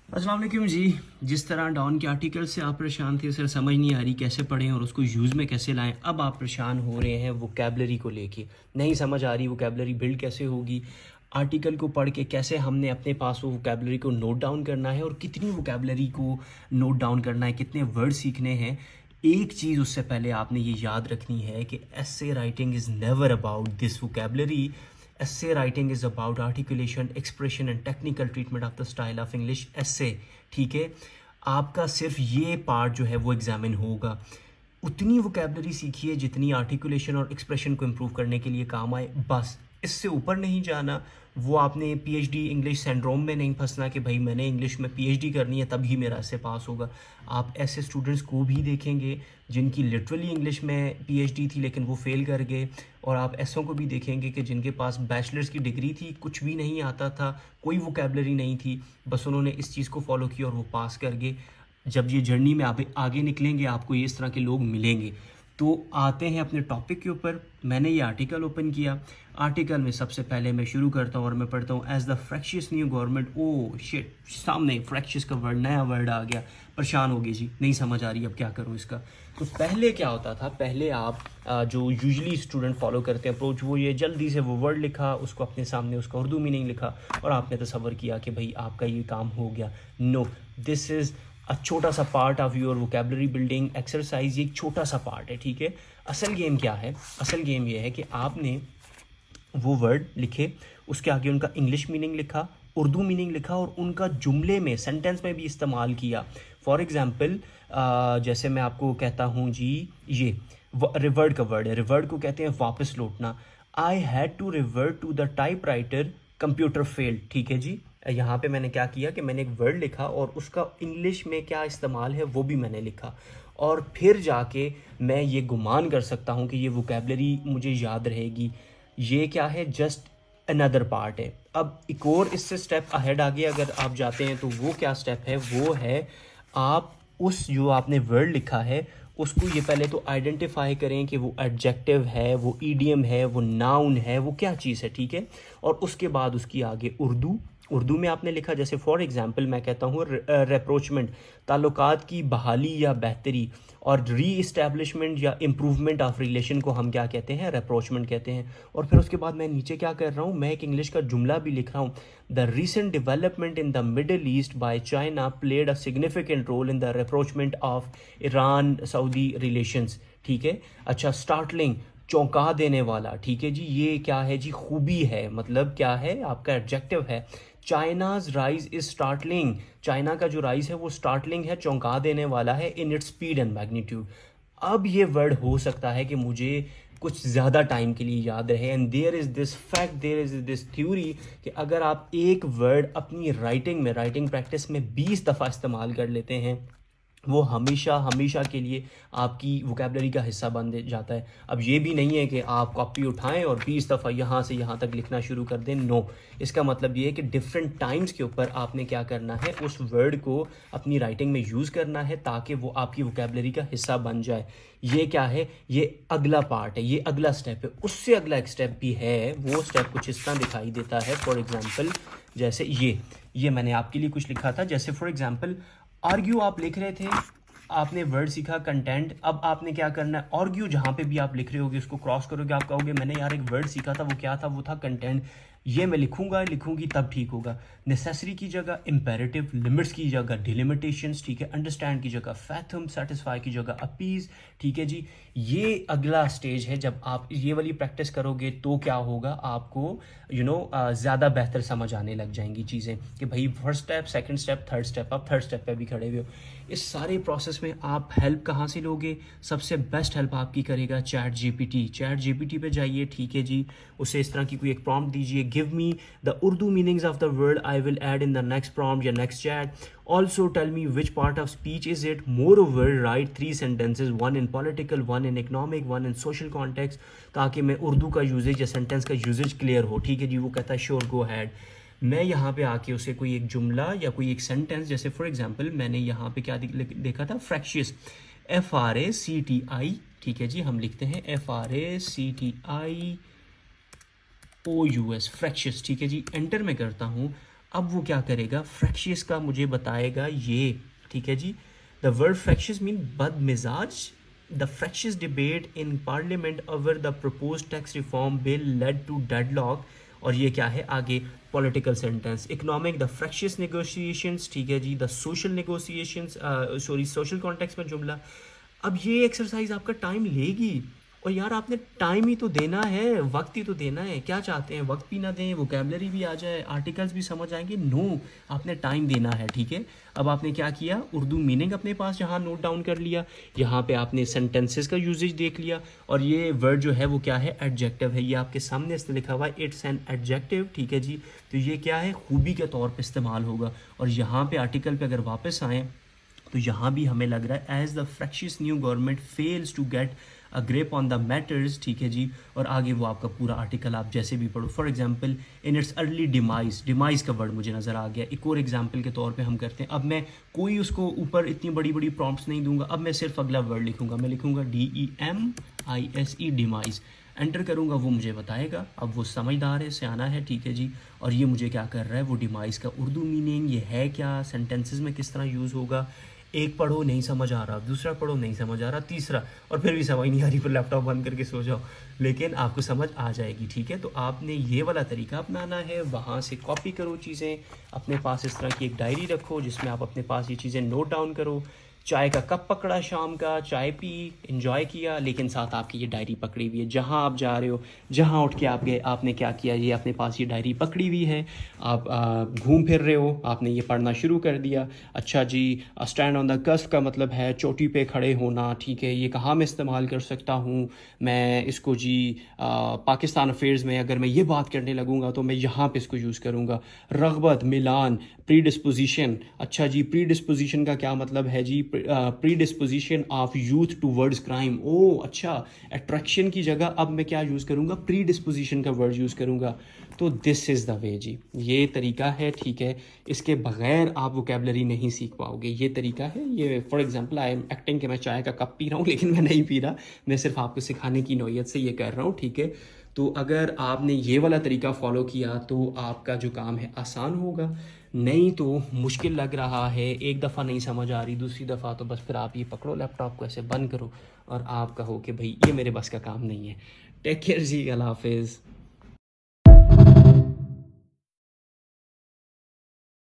अस्सलाम वालेकुम जी। जिस तरह डॉन के आर्टिकल से आप परेशान थे, सर समझ नहीं आ रही कैसे पढ़ें और उसको यूज़ में कैसे लाएं, अब आप परेशान हो रहे हैं वोकेबलरी को लेके, नहीं समझ आ रही वोकेबलरी बिल्ड कैसे होगी, आर्टिकल को पढ़ के कैसे हमने अपने पास वो वोकेबलरी को नोट डाउन करना है और कितनी वोकेबलरी को नोट डाउन करना है, कितने वर्ड सीखने हैं। एक चीज़ उससे पहले आपने ये याद रखनी है कि essay writing is never about this vocabulary. Essay writing is about articulation, expression and technical treatment of the style of English essay। ठीक है, आपका सिर्फ ये पार्ट जो है वो एग्जामिन होगा। उतनी वोकेबलरी सीखिए जितनी आर्टिकुलेशन और एक्सप्रेशन को इम्प्रूव करने के लिए काम आए, बस इससे ऊपर नहीं जाना। वो आपने पीएचडी इंग्लिश सिंड्रोम में नहीं फंसना कि भाई मैंने इंग्लिश में पीएचडी करनी है तभी मेरा ऐसे पास होगा। आप ऐसे स्टूडेंट्स को भी देखेंगे जिनकी लिटरली इंग्लिश में पीएचडी थी लेकिन वो फेल कर गए, और आप ऐसों को भी देखेंगे कि जिनके पास बैचलर्स की डिग्री थी, कुछ भी नहीं आता था, कोई वोकेबलरी नहीं थी, बस उन्होंने इस चीज़ को फॉलो किया और वो पास कर गए। जब ये जर्नी में आप आगे निकलेंगे आपको ये इस तरह के लोग मिलेंगे। तो आते हैं अपने टॉपिक के ऊपर। मैंने ये आर्टिकल ओपन किया। आर्टिकल में सबसे पहले मैं शुरू करता हूँ और मैं पढ़ता हूँ as the fractious new government. Oh shit, सामने फ्रैक्शियस का वर्ड, नया वर्ड आ गया। परेशान हो गई जी, नहीं समझ आ रही अब क्या करूँ इसका। तो पहले क्या होता था, पहले आप जो यूजुअली स्टूडेंट फॉलो करते हैं अप्रोच, वो ये जल्दी से वो वर्ड लिखा, उसको अपने सामने उसका उर्दू मीनिंग लिखा और आपने तसव्वुर किया कि भाई आपका ये काम हो गया। नो, दिस इज़ छोटा सा part of your vocabulary building exercise. ये एक छोटा सा पार्ट है, ठीक है। असल गेम क्या है, असल गेम ये है कि आपने वो वर्ड लिखे, उसके आगे उनका इंग्लिश मीनिंग लिखा, उर्दू मीनिंग लिखा और उनका जुमले में, सेंटेंस में भी इस्तेमाल किया। फॉर एग्ज़ाम्पल जैसे मैं आपको कहता हूँ जी, ये रिवर्ट का वर्ड है, रिवर्ट को कहते हैं वापस लौटना। I had to revert to the typewriter, computer failed. ठीक है जी, यहाँ पे मैंने क्या किया कि मैंने एक वर्ड लिखा और उसका इंग्लिश में क्या इस्तेमाल है वो भी मैंने लिखा, और फिर जाके मैं ये गुमान कर सकता हूँ कि ये वोकेबलरी मुझे याद रहेगी। ये क्या है, जस्ट अनदर पार्ट है। अब एक और इससे स्टेप अहेड आगे अगर आप जाते हैं तो वो क्या स्टेप है, वो है आप उस जो आपने वर्ड लिखा है उसको ये पहले तो आइडेंटिफाई करें कि वो एडजेक्टिव है, वो ईडियम है, वो नाउन है, वो क्या चीज़ है, ठीक है। और उसके बाद उसकी आगे उर्दू में आपने लिखा, जैसे फॉर एग्जांपल मैं कहता हूँ रेप्रोचमेंट, ताल्लुकात की बहाली या बेहतरी, और री इस्टेब्लिशमेंट या इम्प्रूवमेंट ऑफ रिलेशन को हम क्या कहते हैं, रेप्रोचमेंट कहते हैं। और फिर उसके बाद मैं नीचे क्या कर रहा हूँ, मैं एक इंग्लिश का जुमला भी लिख रहा हूँ। The recent development in the Middle East by China played a significant role in the rapprochement of Iran Saudi relations. ठीक है, अच्छा, स्टार्टलिंग, चौंका देने वाला, ठीक है जी, ये क्या है जी, खूबी है, मतलब क्या है, आपका एडजेक्टिव है। China's rise is startling, China का जो राइज है वो स्टार्टलिंग है, चौंका देने वाला है, in its speed and magnitude. अब ये वर्ड हो सकता है कि मुझे कुछ ज़्यादा टाइम के लिए याद रहे, and there is this fact, there is this theory कि अगर आप एक वर्ड अपनी राइटिंग में, राइटिंग प्रैक्टिस में 20 दफ़ा इस्तेमाल कर लेते हैं, वो हमेशा हमेशा के लिए आपकी वोकेबलरी का हिस्सा बन जाता है। अब ये भी नहीं है कि आप कॉपी उठाएं और 20 दफ़ा यहाँ से यहाँ तक लिखना शुरू कर दें, नो। इसका मतलब ये है कि डिफरेंट टाइम्स के ऊपर आपने क्या करना है, उस वर्ड को अपनी राइटिंग में यूज़ करना है ताकि वो आपकी वोकेबलरी का हिस्सा बन जाए। ये क्या है, ये अगला पार्ट है, ये अगला स्टेप है। उससे अगला एक स्टेप भी है, वो स्टेप कुछ इस तरह दिखाई देता है। फॉर एग्ज़ाम्पल जैसे ये मैंने आपके लिए कुछ लिखा था, जैसे फॉर एग्ज़ाम्पल आर्ग्यू आप लिख रहे थे, आपने वर्ड सीखा कंटेंट, अब आपने क्या करना है, आर्ग्यू जहाँ पे भी आप लिख रहे होगे उसको क्रॉस करोगे, आप कहोगे मैंने यार एक वर्ड सीखा था, वो क्या था, वो था कंटेंट, ये मैं लिखूंगी तब ठीक होगा। नेसेसरी की जगह इम्पेरेटिव, लिमिट्स की जगह डिलिमिटेशंस, ठीक है, अंडरस्टैंड की जगह फैथम, सेटिस्फाई की जगह अपीज। ठीक है जी, ये अगला स्टेज है। जब आप ये वाली प्रैक्टिस करोगे तो क्या होगा, आपको ज़्यादा बेहतर समझ आने लग जाएंगी चीज़ें कि भाई first step, second step, third step, आप थर्ड स्टेप पे भी खड़े हुए हो। इस सारे प्रोसेस में आप हेल्प कहाँ से लोगे, सबसे बेस्ट हेल्प आपकी करेगा चैट जीपीटी। चैट जीपीटी पे जाइए, ठीक है जी, उसे इस तरह की कोई एक प्रॉम्प्ट दीजिए, give me the Urdu meanings of the word, I will add in the next prompt या next chat. Also tell me which part of speech is it, moreover right 3 sentences, 1 in political, 1 in economic, 1 in social context, ताकि मैं उर्दू का usage या sentence का usage clear हो। ठीक है जी, वो कहता है श्योर, गो हैड। मैं यहाँ पे आके उसे कोई एक जुमला या कोई एक सेंटेंस, जैसे फॉर एग्जांपल मैंने यहाँ पे क्या देखा था, फ्रैक्शियस, FRACTI, ठीक है जी, हम लिखते हैं FRACTIOUS, फ्रैक्शियस, ठीक है जी, एंटर मैं करता हूँ। अब वो क्या करेगा, फ्रैक्शियस का मुझे बताएगा ये, ठीक है जी। द वर्ड फ्रैक्शियस मीन बदमिजाज। The fractious debate in parliament over the proposed tax reform bill led to deadlock. और ये क्या है आगे, political sentence. Economic, the fractious negotiations, ठीक है जी। The social negotiations, sorry social context में जुमला। अब ये एक्सरसाइज आपका टाइम लेगी, और यार आपने टाइम ही तो देना है, वक्त ही तो देना है। क्या चाहते हैं, वक्त भी ना दें, वोकैबुलरी भी आ जाए, आर्टिकल्स भी समझ आएंगे? नो, आपने टाइम देना है, ठीक है। अब आपने क्या किया, उर्दू मीनिंग अपने पास यहाँ नोट डाउन कर लिया, यहाँ पे आपने सेंटेंसेस का यूजेज देख लिया, और ये वर्ड जो है वो क्या है, एडजेक्टिव है। ये आपके सामने इसमें लिखा हुआ है, इट्स एन एडजेक्टिव, ठीक है जी। तो ये क्या है, खूबी के तौर पर इस्तेमाल होगा। और यहाँ पे आर्टिकल पे अगर वापस आएँ तो यहाँ भी हमें लग रहा है, as the fractious new government fails to get a grape on the matters, ठीक है जी। और आगे वो आपका पूरा आर्टिकल आप जैसे भी पढ़ो, for example in its early demise, demise का वर्ड मुझे नज़र आ गया। एक और एग्जांपल के तौर पे हम करते हैं। अब मैं कोई उसको ऊपर इतनी बड़ी बड़ी प्रॉम्प्ट्स नहीं दूंगा, अब मैं सिर्फ अगला वर्ड लिखूंगा। मैं लिखूंगा DEMISE, डिमाइज। एंटर करूंगा, वो मुझे बताएगा। अब वो समझदार है, सियाना है, ठीक है जी। और ये मुझे क्या कर रहा है, वो डिमाइज का उर्दू मीनिंग ये है क्या, सेंटेंसेस में किस तरह यूज़ होगा। एक पढ़ो नहीं समझ आ रहा, दूसरा पढ़ो नहीं समझ आ रहा, तीसरा, और फिर भी समझ नहीं आ रही, फिर लैपटॉप बंद करके सो जाओ, लेकिन आपको समझ आ जाएगी, ठीक है। तो आपने ये वाला तरीका अपनाना है, वहाँ से कॉपी करो चीज़ें, अपने पास इस तरह की एक डायरी रखो जिसमें आप अपने पास ये चीज़ें नोट डाउन करो। चाय का कप पकड़ा शाम का, चाय पी, एंजॉय किया, लेकिन साथ आपकी ये डायरी पकड़ी हुई है। जहाँ आप जा रहे हो, जहाँ उठ के आप गए, आपने क्या किया, ये अपने पास ये डायरी पकड़ी हुई है। आप घूम फिर रहे हो, आपने ये पढ़ना शुरू कर दिया। अच्छा जी, स्टैंड ऑन द कस्प का मतलब है चोटी पे खड़े होना, ठीक है। ये कहाँ मैं इस्तेमाल कर सकता हूँ, मैं इसको जी पाकिस्तान अफेयर्स में अगर मैं ये बात करने लगूँगा तो मैं यहाँ पे इसको यूज़ करूँगा। रग़बत, मिलान, प्री डिस्पोजिशन। अच्छा जी, प्री डिस्पोजिशन का क्या मतलब है जी, predisposition of youth towards crime. ओ अच्छा, अट्रैक्शन की जगह अब मैं क्या यूज़ करूँगा, प्री डिस्पोजिशन का वर्ड यूज़ करूँगा। तो दिस इज़ द वे जी, ये तरीका है, ठीक है। इसके बगैर आप वोकैबुलरी नहीं सीख पाओगे। ये तरीका है। ये for example I am acting कि मैं चाय का कप पी रहा हूँ, लेकिन मैं नहीं पी रहा, मैं सिर्फ आपको सिखाने की नौयत से ये कर रहा हूँ, ठीक है। तो अगर आपने ये वाला तरीका फॉलो किया तो आपका जो काम है आसान होगा। नहीं तो मुश्किल लग रहा है, एक दफ़ा नहीं समझ आ रही, दूसरी दफ़ा तो बस फिर आप ये पकड़ो लैपटॉप को, ऐसे बंद करो और आप कहो कि भाई ये मेरे बस का काम नहीं है। टेक केयर जी, अल्लाह हाफिज़।